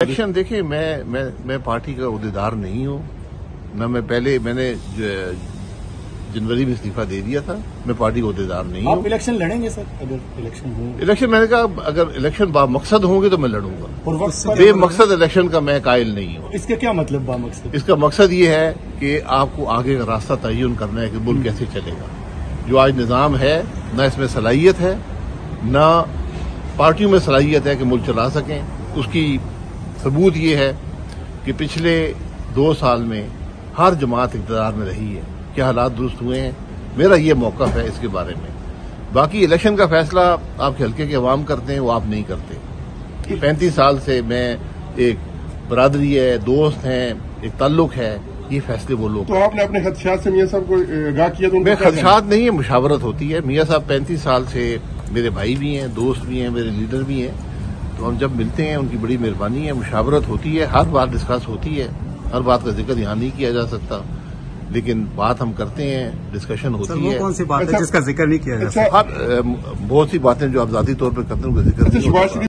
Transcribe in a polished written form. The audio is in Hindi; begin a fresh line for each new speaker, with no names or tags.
इलेक्शन देखिए, मैं पार्टी का उहदेदार नहीं हूँ। मैंने जनवरी में इस्तीफा दे दिया था। मैं पार्टी का उहदेदार नहीं हूँ।
आप इलेक्शन लड़ेंगे सर? अगर इलेक्शन हो,
इलेक्शन मैंने कहा अगर इलेक्शन बामकसद होंगे तो मैं लड़ूंगा। बेमकसद इलेक्शन का मैं कायल नहीं हूँ।
इसका क्या मतलब बामकसद?
इसका मकसद ये है कि आपको आगे का रास्ता तयन करना है कि मुल्क कैसे चलेगा। जो आज निज़ाम है, न इसमें सलाहियत है, न पार्टियों में सलाहियत है कि मुल्क चला सकें। उसकी सबूत ये है कि पिछले 2 साल में हर जमात इक़्तिदार में रही है। क्या हालात दुरुस्त हुए हैं? मेरा ये मौक़िफ़ है इसके बारे में। बाकी इलेक्शन का फैसला आपके हल्के के अवाम करते हैं, वो आप नहीं करते। 35 साल से मैं एक बरादरी है, दोस्त हैं, एक ताल्लुक है, ये फैसले वो लोग।
तो आपने अपने खदशात से मियां साहब को आगाह किया? तो
मैं खदशात नहीं है, मुशावरत होती है। मियां साहब 35 साल से मेरे भाई भी हैं, दोस्त भी हैं, मेरे लीडर भी हैं। तो हम जब मिलते हैं उनकी बड़ी मेहरबानी है, मुशावरत होती है, हर बात डिस्कस होती है। हर बात का जिक्र यहाँ नहीं किया जा सकता, लेकिन बात हम करते हैं, डिस्कशन होती है।
कौन सी बात है जिसका जिक्र नहीं किया जा सकता?
बहुत सी बातें जो आप ज़ाती तौर पर करते हैं उनका जिक्र नहीं होता।